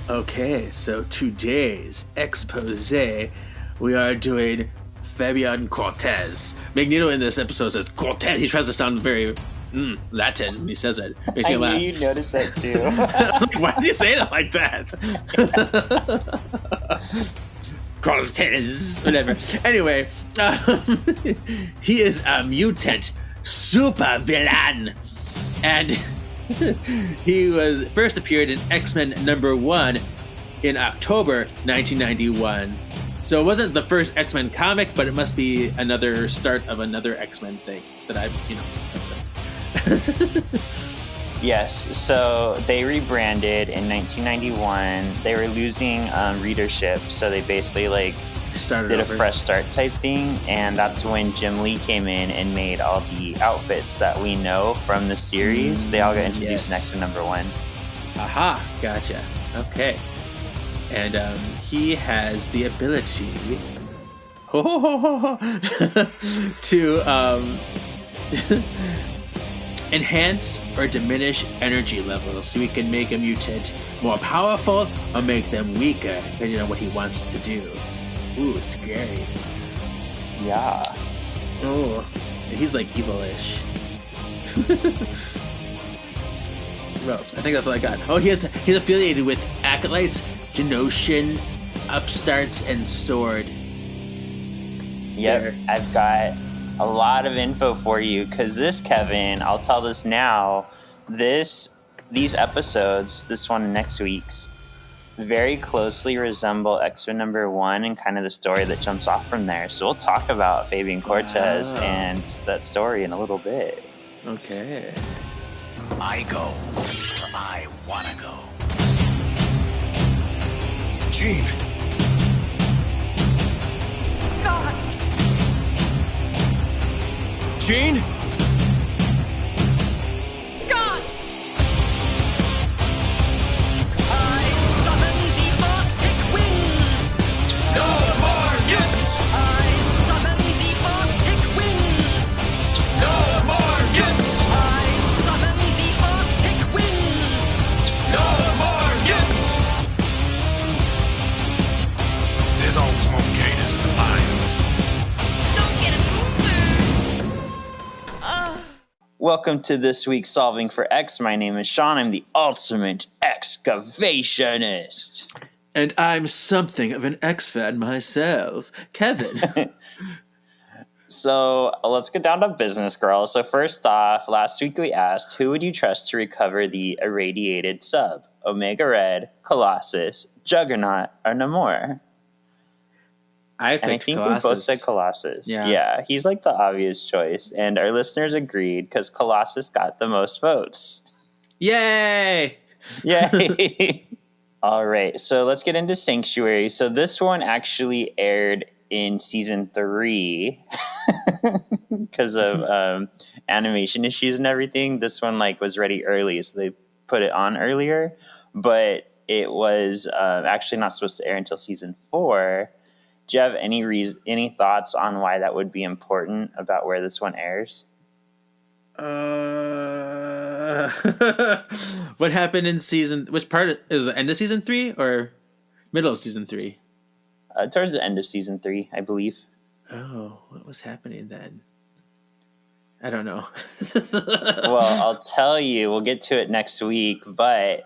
Okay, so today's expose, we are doing Fabian Cortez. Magneto in this episode says Cortez. He tries to sound very Latin when he says it. Makes me I laugh. knew you'd notice that too. Like, why did he say it like that? Cortez, whatever. Anyway, he is a mutant super villain, and he was first appeared in X-Men #1 in October 1991. So it wasn't the first X-Men comic, but it must be another start of another X-Men thing that I've, Yes, so they rebranded in 1991. They were losing readership, so they basically did a fresh start type thing, and that's when Jim Lee came in and made all the outfits that we know from the series. They all got introduced in X-Men #1. Aha, gotcha. Okay. And he has the ability to enhance or diminish energy levels, so he can make a mutant more powerful or make them weaker, depending on what he wants to do. Ooh, scary. Yeah. Oh, he's like evil-ish. What else? I think that's all I got. Oh, he's affiliated with Acolytes, Genosian, Upstarts, and Sword. Yep, There. I've got a lot of info for you, because this, Kevin, I'll tell this now, these episodes, this one and next week's, very closely resemble X-Men #1 and kind of the story that jumps off from there. So we'll talk about Fabian Cortez and that story in a little bit. Okay. I go where I wanna go. Jean. Scott! Jean? Scott! I summon the Arctic winds! No more mutants! I summon the Arctic winds! No more mutants! I summon the Arctic winds! No more mutants! There's always more gators in the bayou. Don't get a Welcome to this week's Solving for X. My name is Shawn. I'm the ultimate excavationist. And I'm something of an X-fan myself. Kevin. So let's get down to business, girls. So first off, last week we asked, who would you trust to recover the irradiated sub? Omega Red, Colossus, Juggernaut, or Namor? I And I think Colossus. we both said Colossus. Yeah. He's like the obvious choice. And our listeners agreed because Colossus got the most votes. Yay! Yay! All right, so let's get into Sanctuary. So this one actually aired in season 3 because of animation issues and everything. This one was ready early, so they put it on earlier. But it was actually not supposed to air until season 4. Do you have any thoughts on why that would be important about where this one airs? What happened in which part is the end of season 3 or middle of season 3? Towards the end of season 3, I believe. Oh, what was happening then? I don't know. Well, I'll tell you. We'll get to it next week, but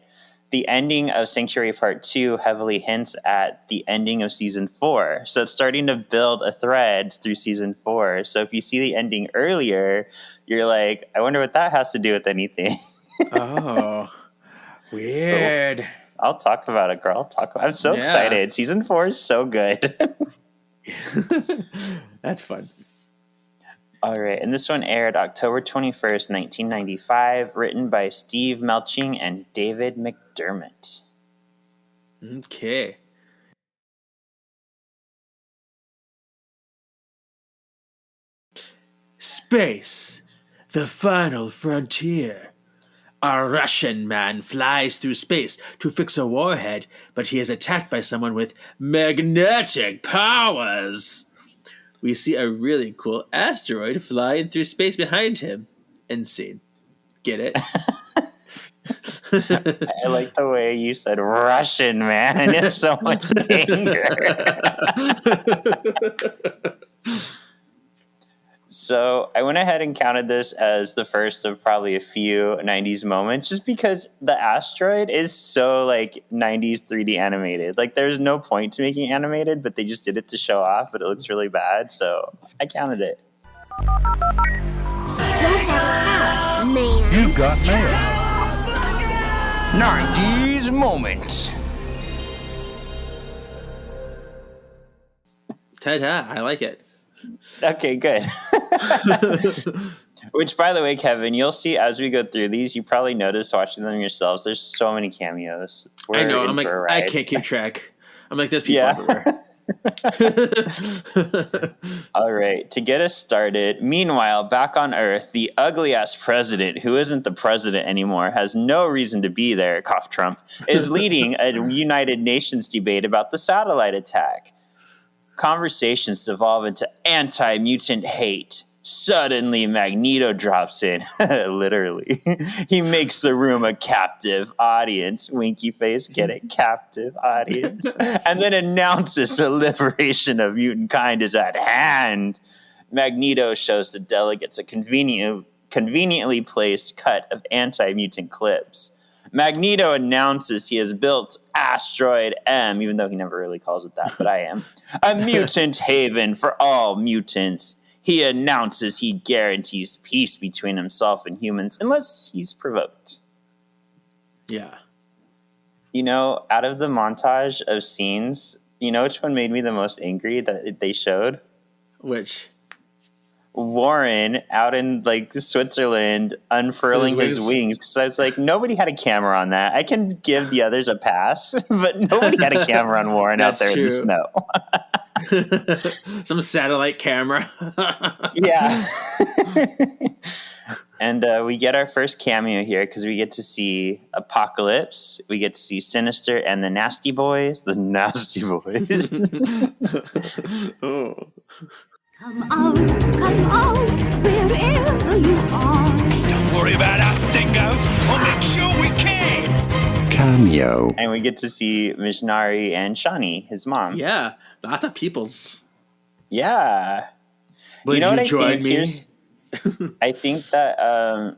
the ending of Sanctuary Part 2 heavily hints at the ending of Season 4. So it's starting to build a thread through Season 4. So if you see the ending earlier, you're like, I wonder what that has to do with anything. Oh, weird. I'll talk about it, girl. I'm so excited. Season 4 is so good. That's fun. All right, and this one aired October 21st, 1995, written by Steve Melching and David McDermott. Okay. Space, the final frontier. A Russian man flies through space to fix a warhead, but he is attacked by someone with magnetic powers. We see a really cool asteroid flying through space behind him. End scene. Get it? I like the way you said Russian, man. It's so much anger. So I went ahead and counted this as the first of probably a few 90s moments, just because the asteroid is so like 90s 3D animated. Like there's no point to making it animated, but they just did it to show off, but it looks really bad. So I counted it. You got mail. 90s moments. Ta-ta, I like it. Okay, good. Which, by the way, Kevin, you'll see as we go through these, you probably notice watching them yourselves, there's so many cameos. I know. in I'm like, for a I ride. can't keep track. I'm like, there's people everywhere. All right, to get us started, meanwhile, back on Earth, the ugly-ass president, who isn't the president anymore, has no reason to be there, cough Trump, is leading a United Nations debate about the satellite attack. Conversations devolve into anti-mutant hate. Suddenly, Magneto drops in. Literally. He makes the room a captive audience. Winky face, get it? Captive audience. And then announces the liberation of mutant kind is at hand. Magneto shows the delegates a conveniently placed cut of anti-mutant clips. Magneto announces he has built Asteroid M, even though he never really calls it that, but I am, a mutant haven for all mutants. He announces he guarantees peace between himself and humans unless he's provoked. Yeah. You know, out of the montage of scenes, you know which one made me the most angry that they showed? Which? Warren out in like Switzerland unfurling his wings. So it's like nobody had a camera on that. I can give the others a pass, but nobody had a camera on Warren out there in the snow. Some satellite camera. Yeah. And we get our first cameo here because we get to see Apocalypse. We get to see Sinister and the Nasty Boys. The Nasty Boys. Oh. Come out, wherever you are. Don't worry about us, Dingo. We'll make sure we can. Cameo. And we get to see Missionary and Shawnee, his mom. Yeah. Lots of peoples. Yeah. Will you know what I join think? me? Here's, I think that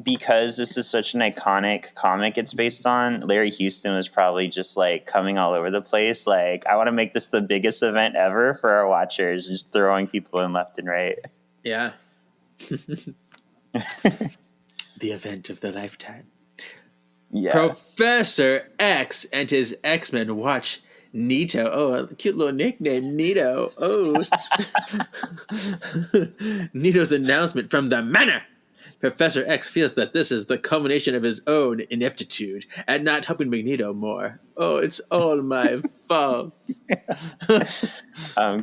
because this is such an iconic comic it's based on, Larry Houston was probably just like coming all over the place. Like, I want to make this the biggest event ever for our watchers, just throwing people in left and right. Yeah. The event of the lifetime. Yeah. Professor X and his X-Men watch Nito. Oh, a cute little nickname, Nito. Oh. Nito's announcement from the manor. Professor X feels that this is the culmination of his own ineptitude at not helping Magneto more. Oh, it's all my fault.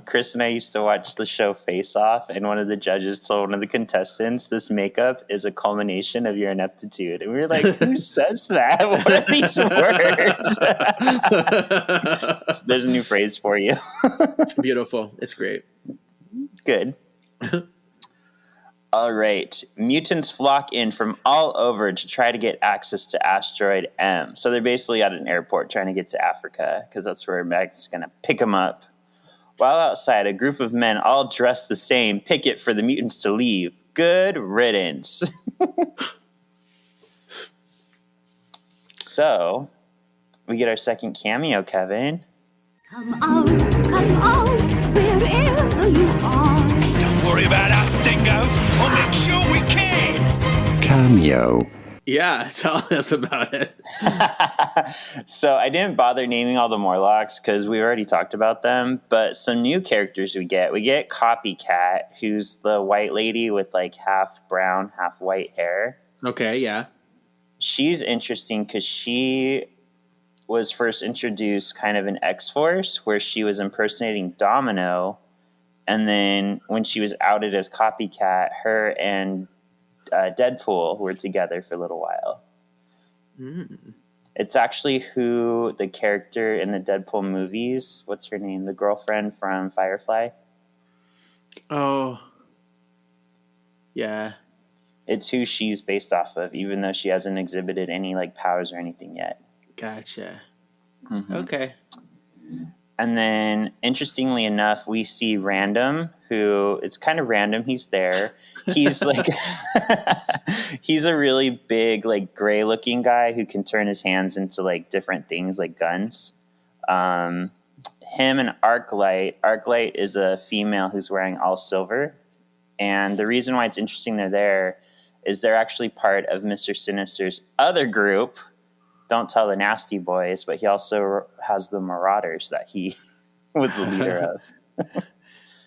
Chris and I used to watch the show Face Off, and one of the judges told one of the contestants, this makeup is a culmination of your ineptitude. And we were like, who says that? What are these words? So there's a new phrase for you. Beautiful. It's great. Good. All right. Mutants flock in from all over to try to get access to Asteroid M. So they're basically at an airport trying to get to Africa because that's where Meg's going to pick them up. While outside, a group of men all dressed the same picket for the mutants to leave. Good riddance. So we get our second cameo, Kevin. Come out, wherever you are. Don't worry about us, Dingo. We'll make sure we can. Cameo. Yeah, tell us about it. So I didn't bother naming all the Morlocks because we already talked about them, but some new characters we get. We get Copycat, who's the white lady with like half brown, half white hair. Okay, yeah. She's interesting because she was first introduced kind of in X-Force, where she was impersonating Domino. And then when she was outed as Copycat, her and Deadpool were together for a little while. Mm. It's actually who the character in the Deadpool movies, what's her name? The girlfriend from Firefly? Oh. Yeah. It's who she's based off of, even though she hasn't exhibited any like powers or anything yet. Gotcha. Mm-hmm. Okay. And then, interestingly enough, we see Random, who it's kind of random. He's there. He's like, he's a really big, like gray looking guy who can turn his hands into like different things like guns. Him and Arclight. Arclight is a female who's wearing all silver. And the reason why it's interesting they're there is they're actually part of Mr. Sinister's other group. Don't tell the Nasty Boys, but he also has the Marauders that he was the leader of.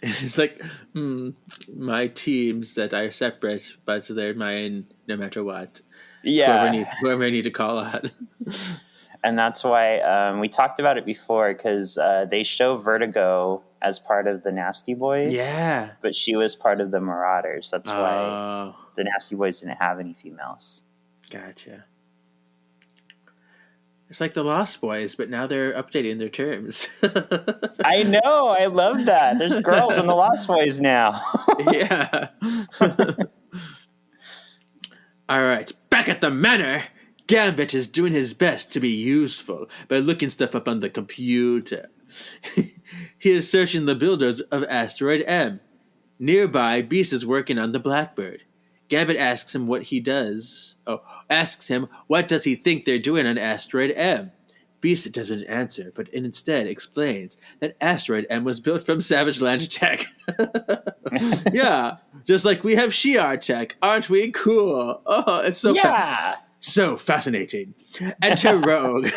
It's like my teams that are separate, but they're mine no matter what. Yeah. Whoever I need to call on. And that's why we talked about it before, because they show Vertigo as part of the Nasty Boys. Yeah. But she was part of the Marauders. That's why the Nasty Boys didn't have any females. Gotcha. It's like the Lost Boys, but now they're updating their terms. I know. I love that. There's girls in the Lost Boys now. Yeah. All right. Back at the manor, Gambit is doing his best to be useful by looking stuff up on the computer. He is searching the builders of Asteroid M. Nearby, Beast is working on the Blackbird. Gambit asks him what does he think they're doing on Asteroid M. Beast doesn't answer, but instead explains that Asteroid M was built from Savage Land tech. Yeah, just like we have Shi'ar tech. Aren't we cool? Oh, it's so so fascinating. Enter Rogue.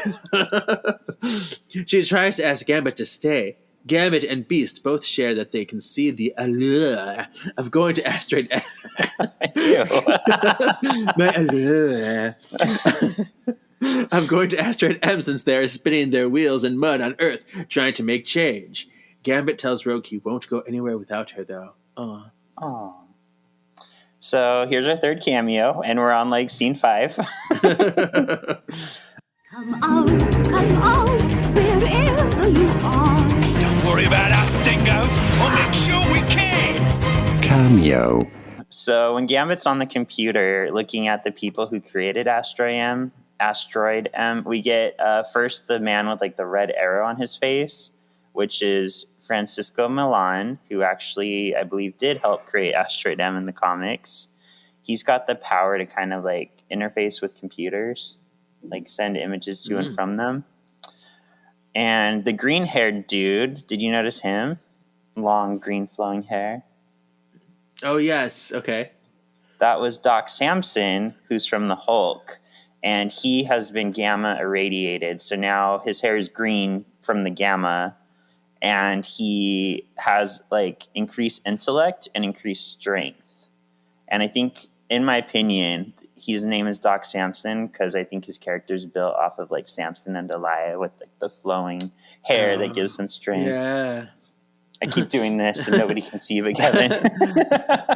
She tries to ask Gambit to stay. Gambit and Beast both share that they can see the allure of going to Asteroid M. My allure. I'm going to Asteroid M since they are spinning their wheels in mud on Earth, trying to make change. Gambit tells Rogue he won't go anywhere without her, though. Aww. So here's our third cameo, and we're on like scene 5. Come out, wherever you are. Don't worry about us, Dingo. We'll make sure we can. Cameo. So when Gambit's on the computer looking at the people who created Asteroid M, we get first the man with like the red arrow on his face, which is Francisco Milan, who actually, I believe, did help create Asteroid M in the comics. He's got the power to kind of like interface with computers, like send images to and from them. And the green-haired dude, did you notice him? Long, green, flowing hair. Oh, yes. Okay. That was Doc Samson, who's from the Hulk. And he has been gamma irradiated. So now his hair is green from the gamma. And he has like increased intellect and increased strength. And I think, in my opinion, his name is Doc Samson because I think his character is built off of like Samson and Delilah with like the flowing hair that gives him strength. Yeah. I keep doing this and nobody can see but Kevin.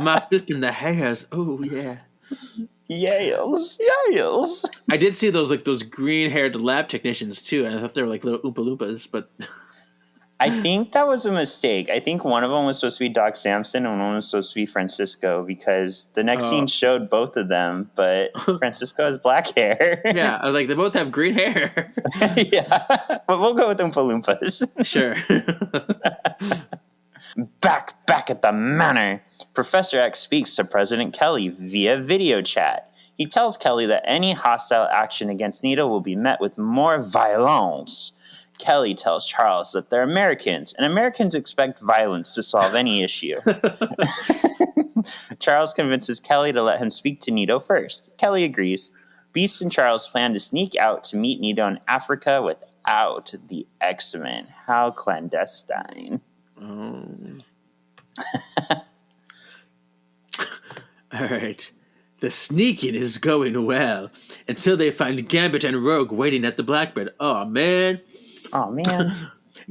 My flipping the hairs. Oh, yeah. Yales. I did see those green-haired lab technicians too, and I thought they were like little Oompa Loompas, but I think that was a mistake. I think one of them was supposed to be Doc Samson and one was supposed to be Francisco because the next scene showed both of them, but Francisco has black hair. Yeah, I was like, they both have green hair. Yeah, but we'll go with Oompa Loompas. Sure. Back at the manor, Professor X speaks to President Kelly via video chat. He tells Kelly that any hostile action against Nito will be met with more violence. Kelly tells Charles that they're Americans, and Americans expect violence to solve any issue. Charles convinces Kelly to let him speak to Nito first. Kelly agrees. Beast and Charles plan to sneak out to meet Nito in Africa without the X-Men. How clandestine. All right. The sneaking is going well until they find Gambit and Rogue waiting at the Blackbird. Oh, man.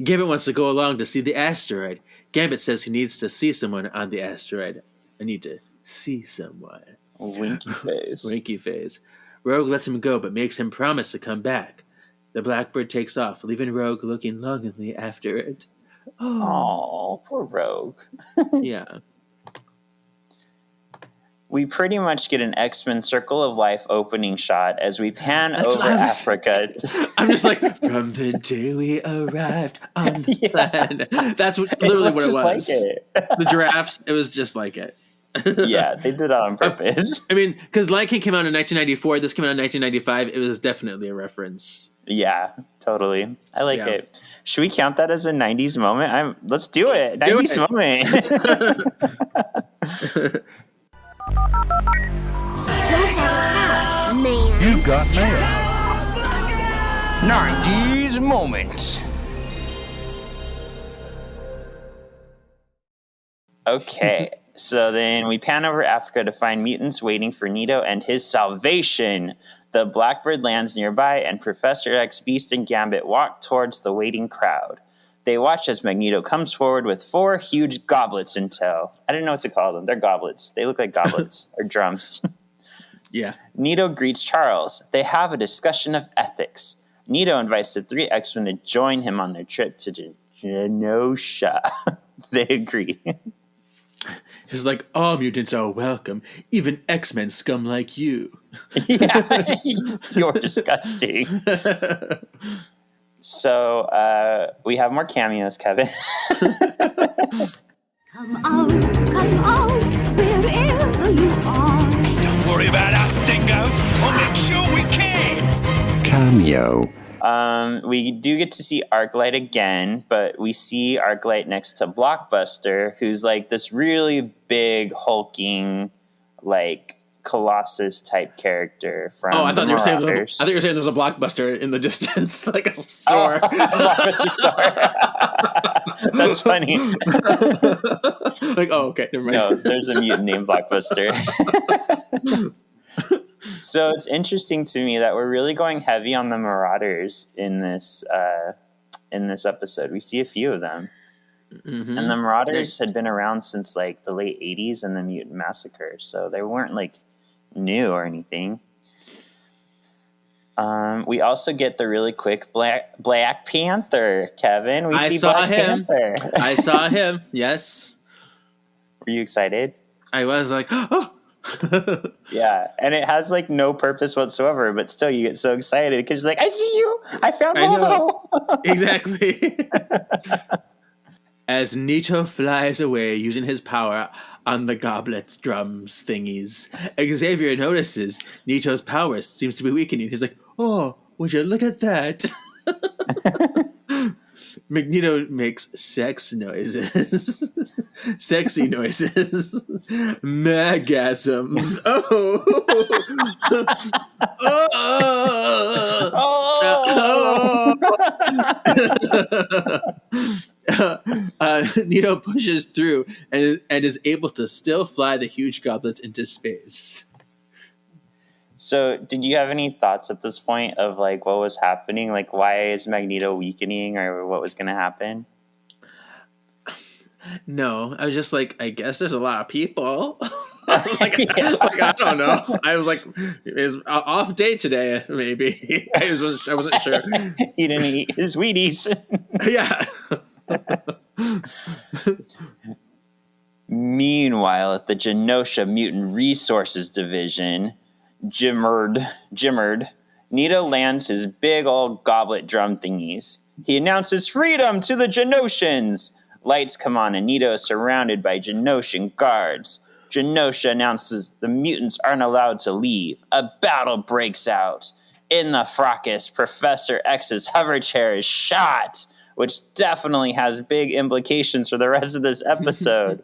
Gambit wants to go along to see the asteroid. Gambit says he needs to see someone on the asteroid. I need to see someone. Winky face. Winky face. Rogue lets him go, but makes him promise to come back. The Blackbird takes off, leaving Rogue looking longingly after it. Oh, poor Rogue. Yeah. we pretty much get an X-Men Circle of Life opening shot as we pan over Africa. I'm just like, from the day we arrived on the planet. That's literally what it was. Like the giraffes, it was just like it. Yeah, they did that on purpose. I mean, because Lion King came out in 1994, this came out in 1995. It was definitely a reference. Yeah, totally. I like it. Should we count that as a 90s moment? Let's do it. 90s moment. You got mail. 90s moments. Okay, so then we pan over Africa to find mutants waiting for Nito and his salvation. The Blackbird lands nearby, and Professor X, Beast, and Gambit walk towards the waiting crowd. They watch as Magneto comes forward with 4 huge goblets in tow. I didn't know what to call them. They're goblets. They look like goblets or drums. Yeah. Nito greets Charles. They have a discussion of ethics. Nito invites the 3 X-Men to join him on their trip to Genosha. They agree. He's like, all mutants are welcome, even X-Men scum like you. Yeah, you're disgusting. So we have more cameos, Kevin. Come out, wherever you are. Don't worry about us, Dingo. We'll make sure we can. Cameo. We do get to see Arclight again, but we see Arclight next to Blockbuster, who's like this really big, hulking, like Colossus type character from I thought you were saying Marauders. there's a Blockbuster in the distance, like a store. Blockbuster store. That's funny. Like, okay, never mind. No, there's a mutant named Blockbuster. So it's interesting to me that we're really going heavy on the Marauders in this episode. We see a few of them. Mm-hmm. And the Marauders had been around since like the late 80s and the Mutant Massacre, so they weren't like new or anything. We also get the really quick Black Panther, Kevin. I saw him. I saw him, yes. Were you excited? I was like, oh! Yeah, and it has like no purpose whatsoever, but still you get so excited because you're like, I see you! I found Waldo! Exactly. As Nito flies away using his power on the goblets, drums, thingies, Xavier notices Nito's power seems to be weakening. He's like, oh, would you look at that? Magneto makes sex noises. Sexy noises. Magasms. Oh. Nito pushes through and is able to still fly the huge goblets into space. So, did you have any thoughts at this point of like what was happening? Like, why is Magneto weakening, or what was going to happen? No, I was just like, I guess there's a lot of people. like, I don't know. I was like, it's an off day today, maybe. I wasn't sure. He didn't eat his Wheaties. Yeah. Meanwhile, at the Genosha Mutant Resources Division, Jimmerd, Nito lands his big old goblet drum thingies. He announces freedom to the Genoshans. Lights come on and Nito is surrounded by Genoshan guards. Genosha announces the mutants aren't allowed to leave. A battle breaks out. In the fracas, Professor X's hover chair is shot, which definitely has big implications for the rest of this episode.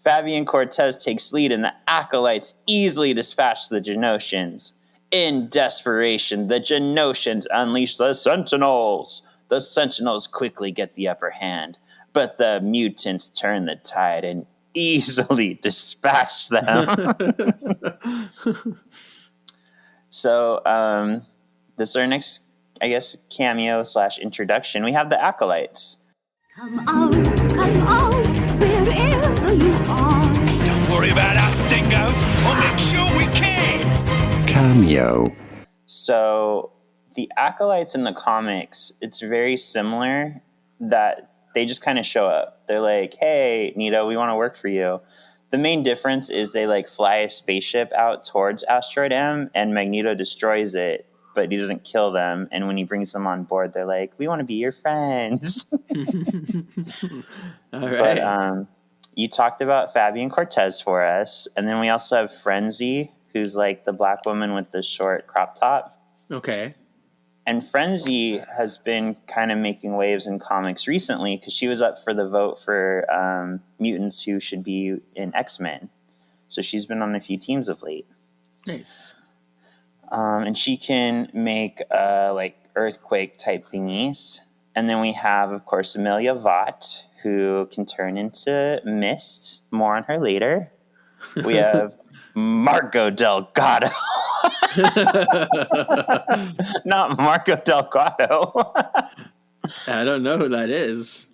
Fabian Cortez takes lead and the Acolytes easily dispatch the Genoshans. In desperation, the Genoshans unleash the Sentinels. The Sentinels quickly get the upper hand, but the mutants turn the tide and easily dispatch them. So, this is our next, I guess, cameo / introduction. We have the Acolytes. Come out, wherever you are. Don't worry about us, Dingo. We'll make sure we can. Cameo. So the Acolytes in the comics, it's very similar that they just kind of show up. They're like, hey, Nito, we want to work for you. The main difference is they like fly a spaceship out towards Asteroid M, and Magneto destroys it, but he doesn't kill them. And when he brings them on board, they're like, "We want to be your friends." All right. But you talked about Fabian Cortez for us, and then we also have Frenzy, who's like the black woman with the short crop top. Okay. And Frenzy has been kind of making waves in comics recently because she was up for the vote for mutants who should be in X-Men. So she's been on a few teams of late. Nice. And she can make like earthquake type thingies. And then we have, of course, Amelia Vaught, who can turn into mist. More on her later. We have Marco Delgado. Not Marco Delgado. I don't know who that is.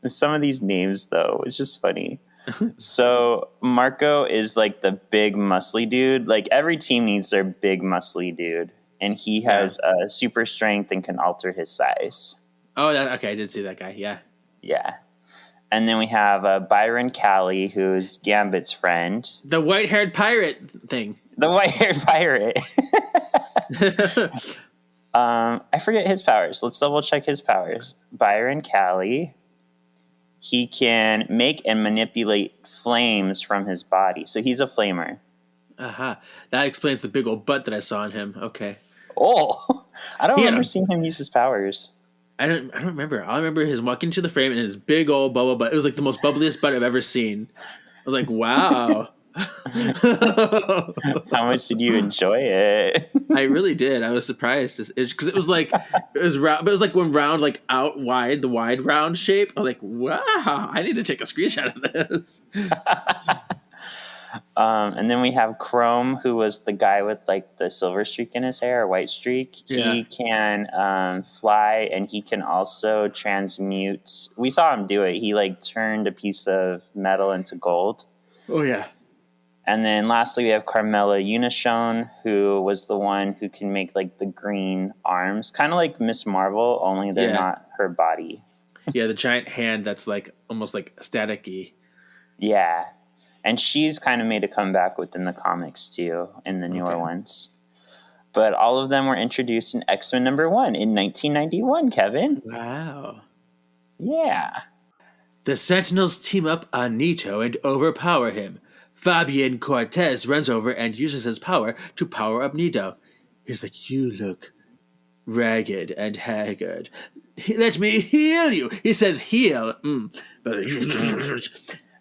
Some of these names, though, it's just funny. So Marco is like the big muscly dude. Like every team needs their big muscly dude. And he has super strength and can alter his size. Oh, okay. I did see that guy. Yeah. Yeah. And then we have Byron Callie, who's Gambit's friend. The white-haired pirate thing. The white-haired pirate. I forget his powers. Let's double-check his powers. Byron Callie. He can make and manipulate flames from his body. So he's a flamer. Aha. That explains the big old butt that I saw on him. Okay. Oh, I don't remember seeing him use his powers. I don't remember. I remember his walking to the frame and his big old bubble butt. It was like the most bubbliest butt I've ever seen. I was like, wow. How much did you enjoy it? I really did. I was surprised because it was like it was round, but it was like one round, like out wide, the wide round shape. I was like, wow, I need to take a screenshot of this. And then we have Chrome, who was the guy with like the silver streak in his hair, or white streak. Yeah. He can fly, and he can also transmute. We saw him do it. He like turned a piece of metal into gold. Oh yeah. And then lastly, we have Carmela Unishone, who was the one who can make like the green arms, kind of like Miss Marvel, only they're not her body. Yeah, the giant hand that's like almost like staticky. Yeah. And she's kind of made a comeback within the comics, too, in the newer ones. But all of them were introduced in X-Men #1 in 1991, Kevin. Wow. Yeah. The Sentinels team up on Nito and overpower him. Fabian Cortez runs over and uses his power to power up Nito. He's like, you look ragged and haggard. Let me heal you. He says heal.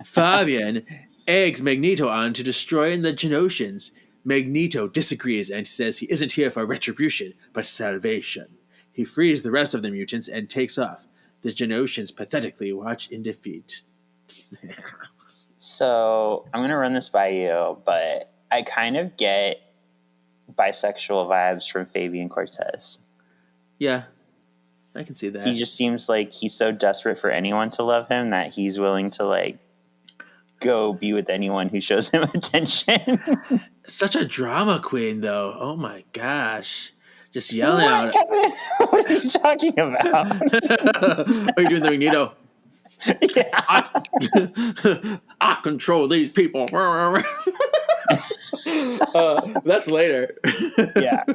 Fabian eggs Magneto on to destroy the Genosians. Magneto disagrees and says he isn't here for retribution, but salvation. He frees the rest of the mutants and takes off. The Genosians pathetically watch in defeat. So I'm going to run this by you, but I kind of get bisexual vibes from Fabian Cortez. Yeah, I can see that. He just seems like he's so desperate for anyone to love him that he's willing to like go be with anyone who shows him attention. Such a drama queen, though. Oh my gosh. Just yelling out. Kevin? What are you talking about? Are you doing the Magneto? Yeah. I control these people. That's later. Yeah.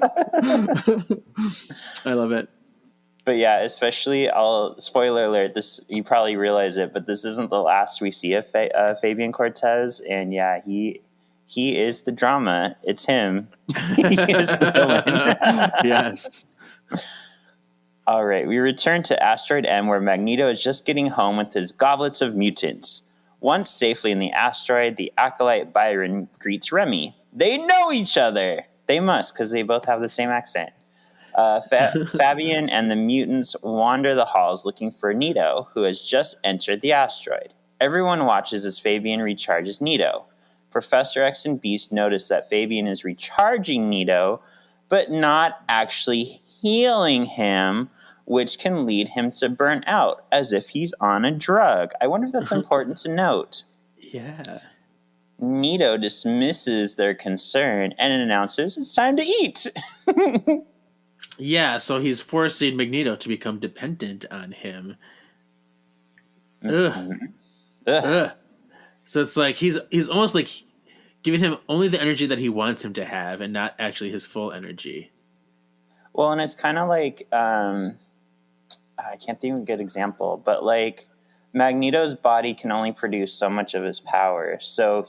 I love it. But yeah, especially, spoiler alert, this, you probably realize it, but this isn't the last we see of Fabian Cortez. And yeah, he is the drama. It's him. He is the villain. Yes. All right, we return to Asteroid M, where Magneto is just getting home with his goblets of mutants. Once safely in the asteroid, the acolyte Byron greets Remy. They know each other. They must, because they both have the same accent. Fabian and the mutants wander the halls looking for Nito, who has just entered the asteroid. Everyone watches as Fabian recharges Nito. Professor X and Beast notice that Fabian is recharging Nito, but not actually healing him, which can lead him to burn out, as if he's on a drug. I wonder if that's important to note. Yeah. Nito dismisses their concern and announces it's time to eat. Yeah, so he's forcing Magneto to become dependent on him. Mm-hmm. Ugh. So it's like he's almost like giving him only the energy that he wants him to have, and not actually his full energy. Well, and it's kind of like I can't think of a good example, but like Magneto's body can only produce so much of his power. So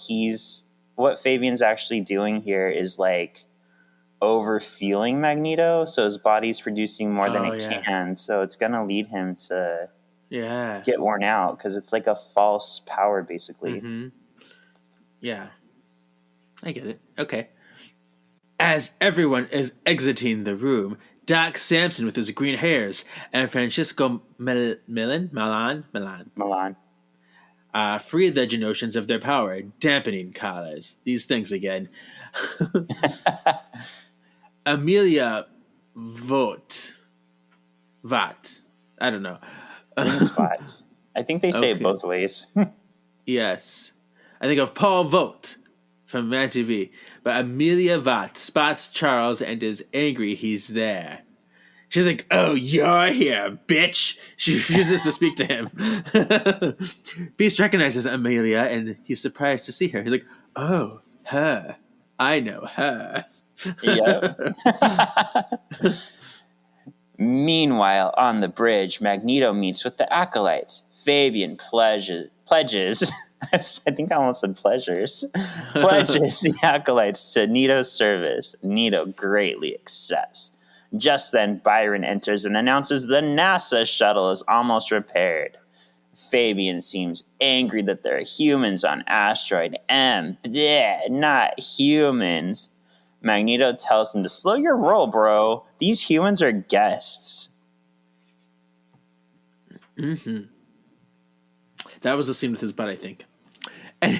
what Fabian's actually doing here is like overfueling Magneto, so his body's producing more than it can. So it's gonna lead him to get worn out because it's like a false power, basically. Mm-hmm. Yeah, I get it. Okay. As everyone is exiting the room, Doc Samson with his green hairs and Francisco Milan free the Genosians of their power, dampening collars. These things again. Amelia Vought. I don't know. I think it's Vought. I think they say it both ways. Yes. I think of Paul Vogt from Mad TV. But Amelia Vought spots Charles and is angry he's there. She's like, "Oh, you're here, bitch!" She refuses to speak to him. Beast recognizes Amelia, and he's surprised to see her. He's like, "Oh, her. I know her." Yep. Meanwhile, on the bridge, Magneto meets with the Acolytes. Fabian pledges I think I almost said pleasures. Pledges the Acolytes to Nito's service. Nito greatly accepts. Just then, Byron enters and announces the NASA shuttle is almost repaired. Fabian seems angry that there are humans on Asteroid M. Bleh, not humans. Magneto tells him to slow your roll, bro. These humans are guests. Mm-hmm. That was the scene with his butt, I think.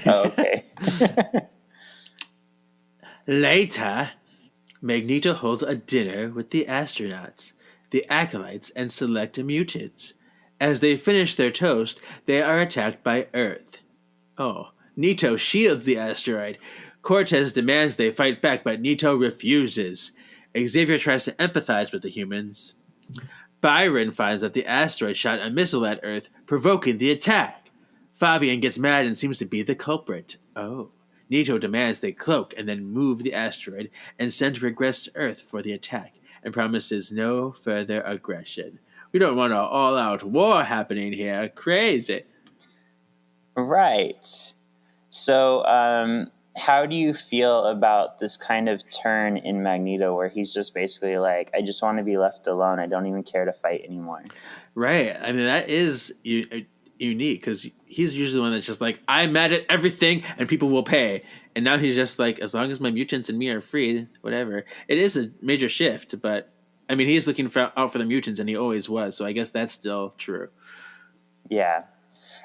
Oh, okay. Later, Magneto holds a dinner with the astronauts, the Acolytes, and select mutants. As they finish their toast, they are attacked by Earth. Oh, Nito shields the asteroid. Cortez demands they fight back, but Nito refuses. Xavier tries to empathize with the humans. Byron finds that the asteroid shot a missile at Earth, provoking the attack. Fabian gets mad and seems to be the culprit. Oh. Nito demands they cloak and then move the asteroid and send regress to Earth for the attack, and promises no further aggression. We don't want an all-out war happening here. Crazy. Right. So, how do you feel about this kind of turn in Magneto where he's just basically like, I just want to be left alone. I don't even care to fight anymore. Right. I mean, that is unique because he's usually the one that's just like, I'm mad at everything and people will pay. And now he's just like, as long as my mutants and me are free, whatever. It is a major shift, but I mean, he's looking out for the mutants and he always was. So I guess that's still true. Yeah.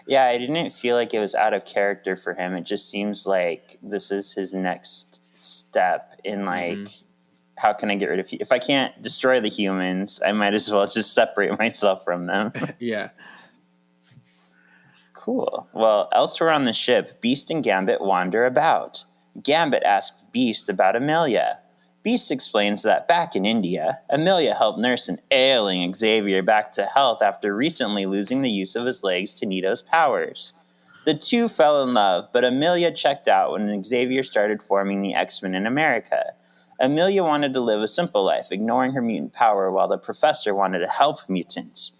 Yeah, I didn't feel like it was out of character for him. It just seems like this is his next step in like, how can I get rid of you? If I can't destroy the humans, I might as well just separate myself from them. Yeah. Cool. Well, elsewhere on the ship, Beast and Gambit wander about. Gambit asks Beast about Amelia. Beast explains that back in India, Amelia helped nurse an ailing Xavier back to health after recently losing the use of his legs to Nito's powers. The two fell in love, but Amelia checked out when Xavier started forming the X-Men in America. Amelia wanted to live a simple life, ignoring her mutant power, while the professor wanted to help mutants.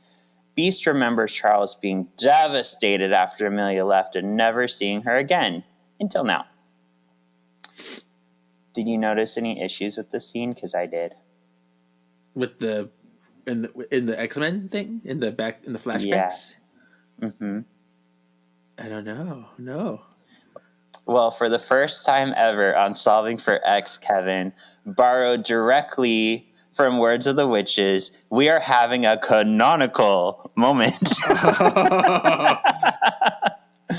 Beast remembers Charles being devastated after Amelia left and never seeing her again, until now. Did you notice any issues with this scene? Because I did. With the in the X-Men thing in the flashbacks. Yeah. Mm-hmm. I don't know. No. Well, for the first time ever on Solving for X, Kevin borrowed directly from Words of the Witches. We are having a canonical moment.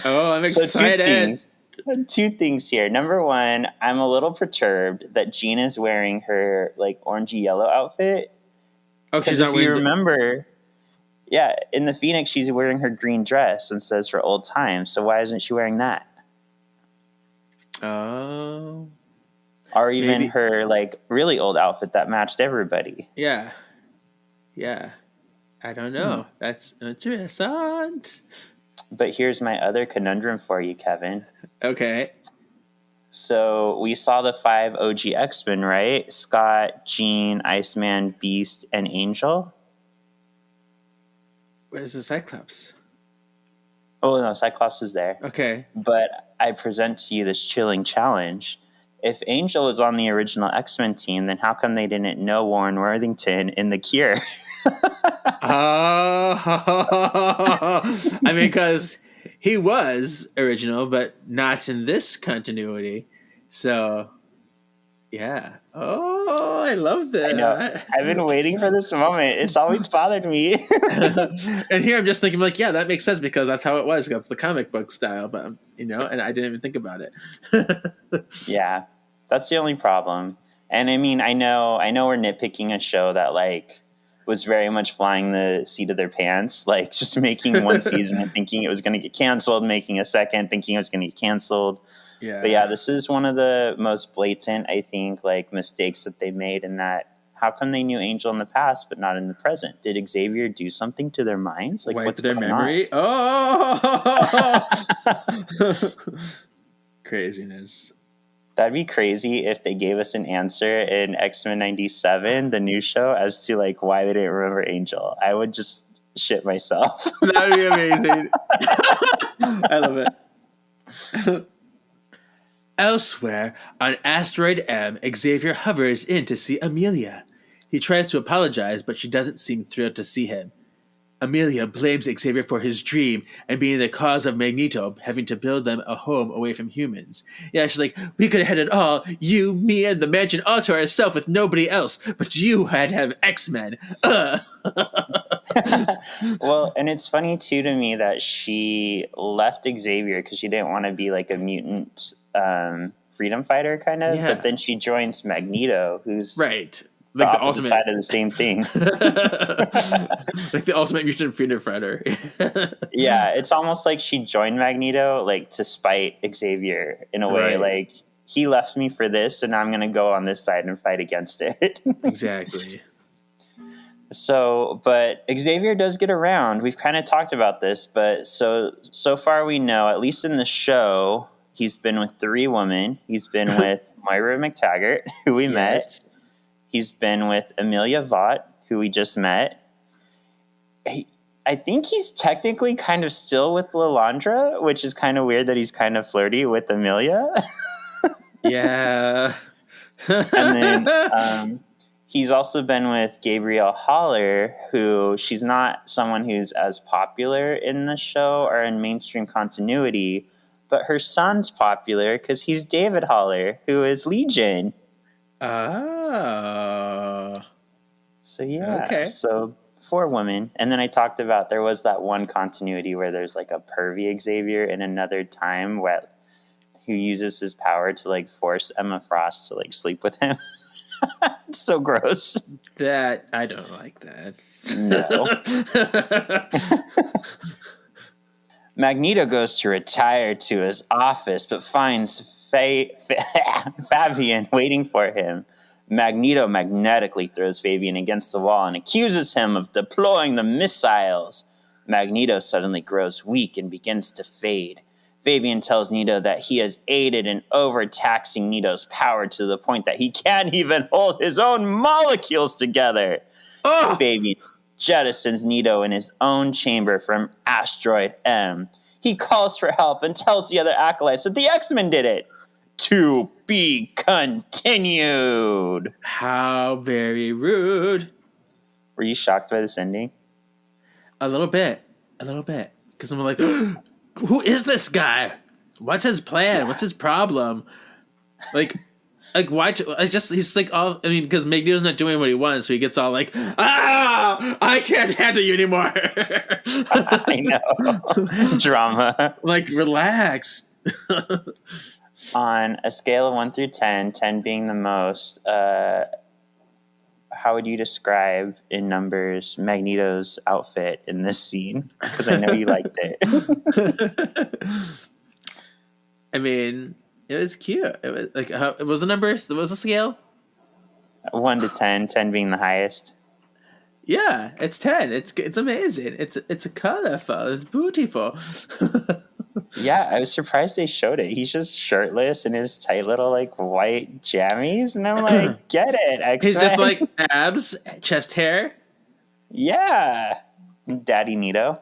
Oh, I'm excited. Two things here. Number one, I'm a little perturbed that Jean is wearing her like orangey yellow outfit. Oh, she's not wearing. Remember, yeah, in the Phoenix, she's wearing her green dress and says for old times. So why isn't she wearing that? Oh. Or even her like really old outfit that matched everybody. Yeah. Yeah. I don't know. That's interesting. But here's my other conundrum for you, Kevin. Okay. So we saw the 5 OG X-Men, right? Scott, Jean, Iceman, Beast, and Angel. Where's the Cyclops? Oh, no, Cyclops is there. Okay. But I present to you this chilling challenge. If Angel was on the original X-Men team, then how come they didn't know Warren Worthington in The Cure? I mean, because he was original, but not in this continuity. So, yeah. Oh, I love that. I know. I've been waiting for this moment. It's always bothered me. And here I'm just thinking, like, yeah, that makes sense because that's how it was. That's the comic book style, but and I didn't even think about it. Yeah, that's the only problem. And I mean, I know we're nitpicking a show that like was very much flying the seat of their pants, like just making one season and thinking it was going to get canceled, making a second thinking it was going to get canceled. Yeah. But yeah, this is one of the most blatant, I think, like mistakes that they made in that. How come they knew Angel in the past but not in the present? Did Xavier do something to their minds? Like wipe what's their going memory? on? Oh, craziness. That'd be crazy if they gave us an answer in X-Men 97, the new show, as to like why they didn't remember Angel. I would just shit myself. That would be amazing. I love it. Elsewhere, on Asteroid M, Xavier hovers in to see Amelia. He tries to apologize, but she doesn't seem thrilled to see him. Amelia blames Xavier for his dream and being the cause of Magneto having to build them a home away from humans. Yeah, she's like, we could have had it all, you, me, and the mansion all to ourselves with nobody else, but you had to have X-Men. Well, and it's funny, too, to me that she left Xavier because she didn't want to be like a mutant freedom fighter, kind of, Yeah. but then she joins Magneto, who's Right. the Like the opposite ultimate side of the same thing. like the ultimate mutant freedom fighter. Yeah, it's almost like she joined Magneto like to spite Xavier in a way. Right. Like, he left me for this, and I'm going to go on this side and fight against it. Exactly. So, but Xavier does get around. We've kind of talked about this, but so far we know, at least in the show, he's been with 3 women. He's been with Moira McTaggart, who we met. He's been with Amelia Vaught, who we just met. I think he's technically kind of still with Lilandra, which is kind of weird that he's kind of flirty with Amelia. Yeah. And then he's also been with Gabrielle Haller, who she's not someone who's as popular in the show or in mainstream continuity, but her son's popular because he's David Haller, who is Legion. Oh. So yeah. Okay. So 4 women. And then I talked about there was that one continuity where there's like a pervy Xavier in another time who uses his power to like force Emma Frost to like sleep with him. It's so gross. That I don't like that. No. Magneto goes to retire to his office, but finds Fabian waiting for him. Magneto magnetically throws Fabian against the wall and accuses him of deploying the missiles. Magneto suddenly grows weak and begins to fade. Fabian tells Nito that he has aided in overtaxing Nito's power to the point that he can't even hold his own molecules together. Oh! Fabian jettisons Nito in his own chamber from Asteroid M. He calls for help and tells the other acolytes that the X-Men did it. To be continued. How very rude. Were you shocked by this ending? A little bit. Because I'm like, who is this guy? What's his plan? What's his problem? Like why? He's like all. I mean, because Magneto's not doing what he wants, so he gets all like, I can't handle you anymore. I know. Drama. Like, relax. On a scale of 1 through 10, 10 being the most, how would you describe in numbers Magneto's outfit in this scene? Because I know you liked it. I mean, it was cute. It was like, what was the numbers? What was the scale? 1 to 10, 10 being the highest. Yeah, it's 10. It's amazing. It's colorful. It's beautiful. Yeah, I was surprised they showed it. He's just shirtless in his tight little like white jammies, and I'm like, get it, X-Men. He's just like abs, chest hair. Yeah, Daddy Nito.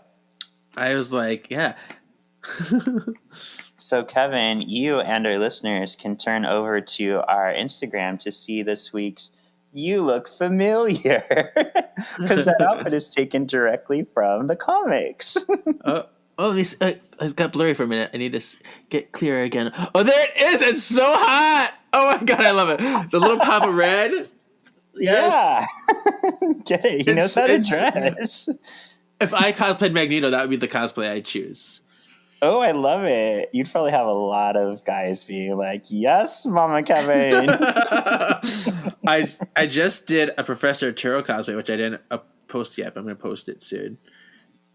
I was like, yeah. So, Kevin, you and our listeners can turn over to our Instagram to see this week's You Look Familiar, because that outfit is taken directly from the comics. Let me see. It got blurry for a minute. I need to get clearer again. Oh, there it is. It's so hot. Oh my God, I love it. The little pop of red. Yes. Yeah. Get it. He knows how to dress. If I cosplayed Magneto, that would be the cosplay I'd choose. Oh, I love it. You'd probably have a lot of guys being like, yes, Mama Kevin. I just did a Professor Turo cosplay, which I didn't post yet, but I'm going to post it soon.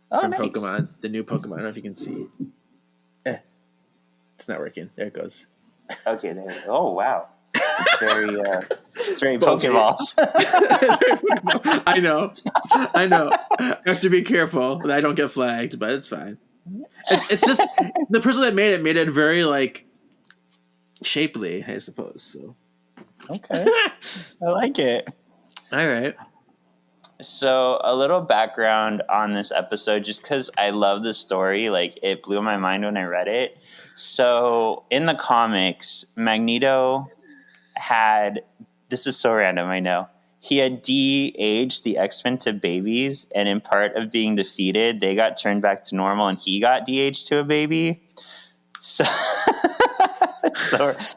From nice. Pokemon, the new Pokemon. I don't know if you can see. It's not working. There it goes. Okay, there. Oh, wow. It's very Pokeball. I know. I have to be careful that I don't get flagged, but it's fine. It's just the person that made it very like shapely, I suppose. So okay, I like it. All right. So a little background on this episode, just because I love the story, like it blew my mind when I read it. So in the comics, Magneto had, this is so random, I know. He had de-aged the X-Men to babies, and in part of being defeated, they got turned back to normal, and he got de-aged to a baby. So,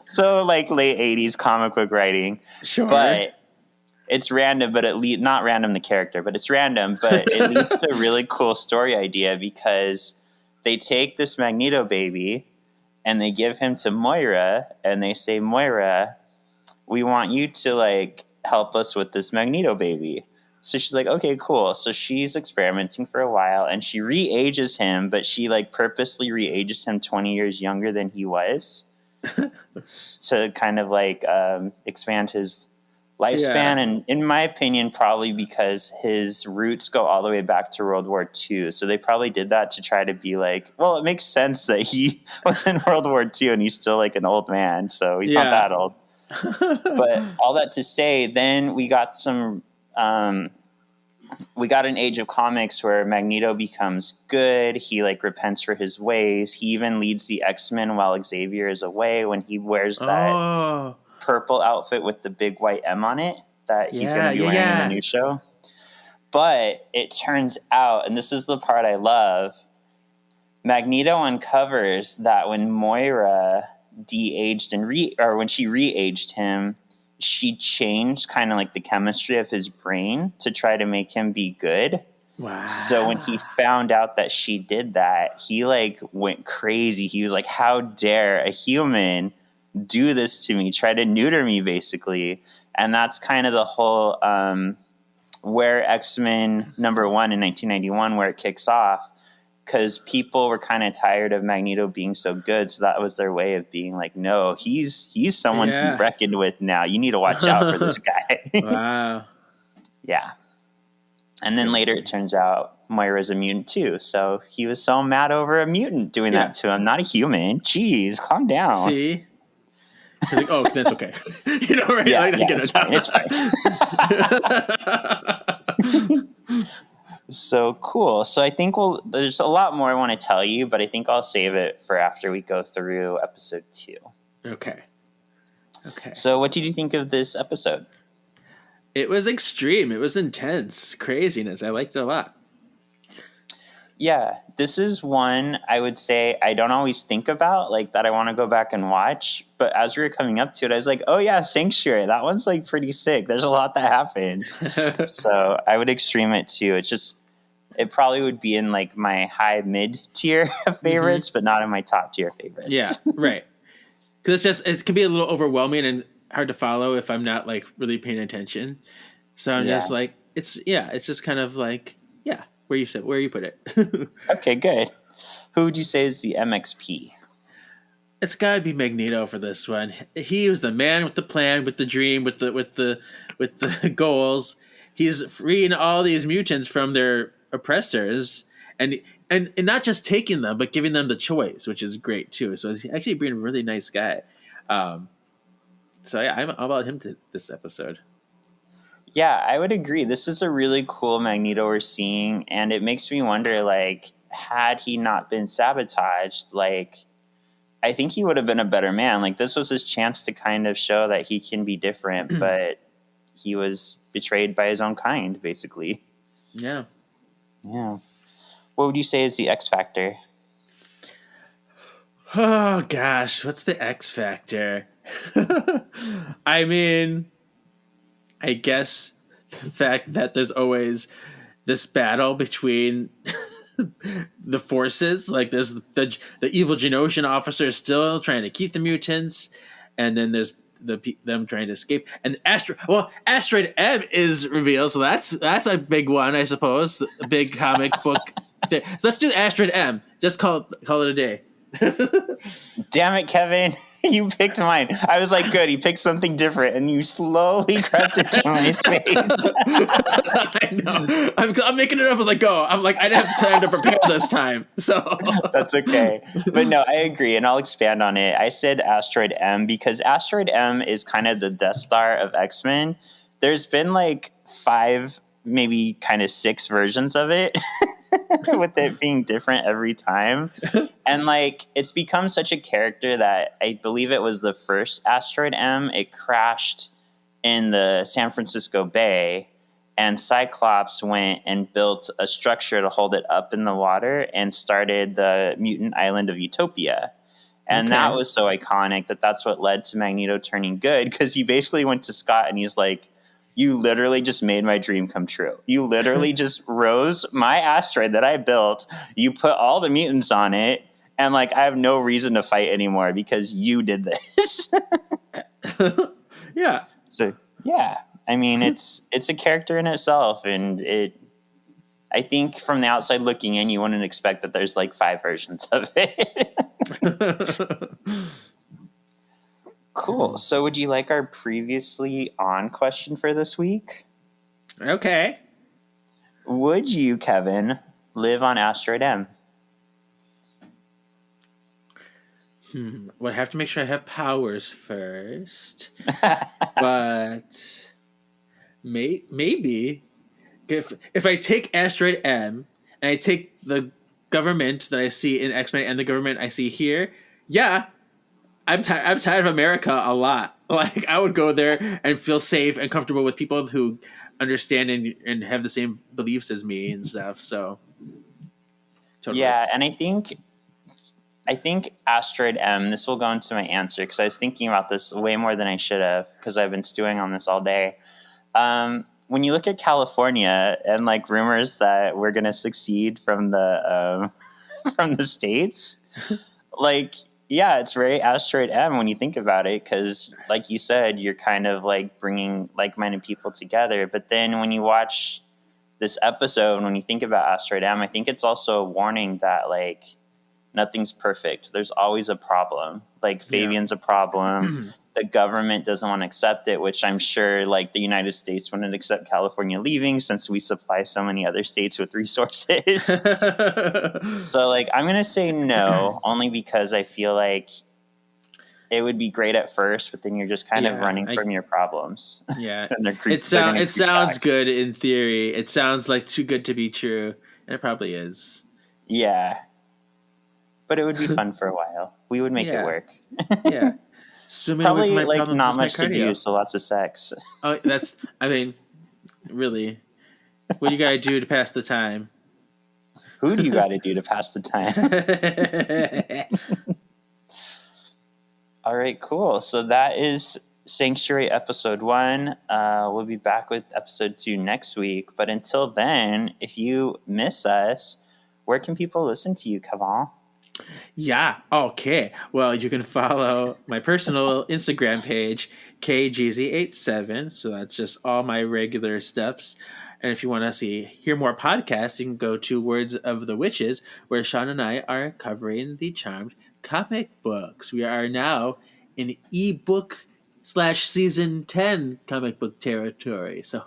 so like late 80s comic book writing. Sure. But it's random, but not random the character, but it's random, but it leads to a really cool story idea because they take this Magneto baby and they give him to Moira and they say, Moira, we want you to like help us with this Magneto baby. So she's like, okay, cool. So she's experimenting for a while and she re-ages him, but she like purposely re-ages him 20 years younger than he was to kind of like expand his lifespan. And in my opinion, probably because his roots go all the way back to World War II. So they probably did that to try to be like, well, it makes sense that he was in World War II and he's still like an old man. So he's not that old. But all that to say, then we got an Age of Comics where Magneto becomes good. He like repents for his ways. He even leads the X-Men while Xavier is away when he wears that purple outfit with the big white M on it that he's going to be wearing in the new show. But it turns out, and this is the part I love, Magneto uncovers that when Moira de-aged or when she re-aged him, she changed kind of like the chemistry of his brain to try to make him be good. Wow. So when he found out that she did that, he like went crazy. He was like, how dare a human do this to me, try to neuter me basically. And that's kind of the whole where X-Men #1 in 1991 where it kicks off, because people were kind of tired of Magneto being so good. So that was their way of being like, no, he's someone to be reckoned with now. You need to watch out for this guy. Wow. Yeah. And then later it turns out Moira's a mutant too. So he was so mad over a mutant doing that to him, not a human. Jeez, calm down. See? He's like, oh, that's okay. You know, right? Yeah, like, it's fine. It's fine. So cool. So I think there's a lot more I want to tell you, but I think I'll save it for after we go through episode 2. Okay. So what did you think of this episode? It was extreme. It was intense. Craziness. I liked it a lot. Yeah, this is one I would say I don't always think about, like that I want to go back and watch. But as we were coming up to it, I was like, oh yeah, Sanctuary. That one's like pretty sick. There's a lot that happens. So I would extreme it too. It's just, it probably would be in like my high mid tier favorites, but not in my top tier favorites. Yeah, right. Because it can be a little overwhelming and hard to follow if I'm not like really paying attention. So I'm just like, it's just kind of like, where you put it. Okay, good. Who would you say is the MXP? It's got to be Magneto for this one. He was the man with the plan, with the dream, with the goals. he's freeing all these mutants from their oppressors, and not just taking them, but giving them the choice, which is great too. So he's actually being a really nice guy. So yeah, I'm all about him this episode. Yeah, I would agree. This is a really cool Magneto we're seeing, and it makes me wonder, like, had he not been sabotaged, like, I think he would have been a better man. Like, this was his chance to kind of show that he can be different, but he was betrayed by his own kind, basically. Yeah. Yeah. What would you say is the X factor? Oh gosh, what's the X factor? I mean, I guess the fact that there's always this battle between the forces, like there's the evil Genosian officer still trying to keep the mutants, and then there's them trying to escape. And Asteroid M is revealed, so that's a big one, I suppose. A big comic book. So let's do Asteroid M. Just call it a day. Damn it, Kevin. You picked mine. I was like, good, he picked something different, and you slowly crept into my space. I know. I'm making it up as I go. I'm like, I didn't have time to prepare this time. So that's okay. But no, I agree, and I'll expand on it. I said Asteroid M because Asteroid M is kind of the Death Star of X-Men. There's been like 5, maybe kind of 6 versions of it. With it being different every time. And like it's become such a character that I believe it was the first Asteroid M. It crashed in the San Francisco Bay, and Cyclops went and built a structure to hold it up in the water and started the mutant island of Utopia. And that was so iconic that's what led to Magneto turning good, because he basically went to Scott and he's like, you literally just made my dream come true. You literally just rose my asteroid that I built. You put all the mutants on it. And like, I have no reason to fight anymore because you did this. Yeah. So yeah, I mean, it's a character in itself. And I think from the outside looking in, you wouldn't expect that there's like 5 versions of it. Cool. So would you like our previously on question for this week? Okay. Would you, Kevin, live on Asteroid M? Would have to make sure I have powers first. But maybe if I take Asteroid M and I take the government that I see in X-Men and the government I see here, yeah, I'm tired of America a lot. Like, I would go there and feel safe and comfortable with people who understand and have the same beliefs as me and stuff. So, totally. Yeah, and I think Asteroid M, this will go into my answer because I was thinking about this way more than I should have because I've been stewing on this all day. When you look at California and like rumors that we're going to succeed from the from the States, like, yeah, it's very Asteroid M when you think about it, because like you said, you're kind of like bringing like-minded people together. But then when you watch this episode, when you think about Asteroid M, I think it's also a warning that like nothing's perfect. There's always a problem. Like Fabian's a problem. The government doesn't want to accept it, which I'm sure like the United States wouldn't accept California leaving since we supply so many other states with resources. So like I'm going to say no, only because I feel like it would be great at first, but then you're just kind of running from your problems. Yeah. And it sounds good in theory. It sounds like too good to be true, and it probably is. Yeah. But it would be fun for a while. We would make it work. Yeah. Swimming probably with my like problems not is my much to cardio. do, so lots of sex. Oh, I mean, really, what do you gotta do to pass the time? Who do you got to do to pass the time? All right, cool. So that is Sanctuary episode 1. We'll be back with episode 2 next week. But until then, if you miss us, where can people listen to you, Kevin? Yeah. Okay. Well, you can follow my personal Instagram page, KGZ87. So that's just all my regular stuffs. And if you want to hear more podcasts, you can go to Words of the Witches, where Shawn and I are covering the Charmed comic books. We are now in ebook season 10 comic book territory. So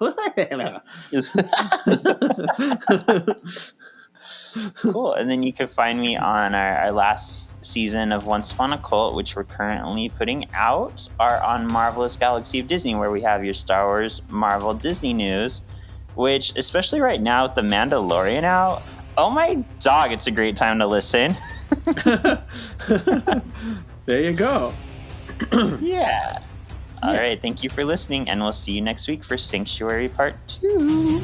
Cool. And then you can find me on our last season of Once Upon a Cult, which we're currently putting out, are on Marvelous Galaxy of Disney, where we have your Star Wars, Marvel, Disney news, which, especially right now with The Mandalorian out, oh my dog, it's a great time to listen. there you go. Yeah. All right. Thank you for listening, and we'll see you next week for Sanctuary Part 2.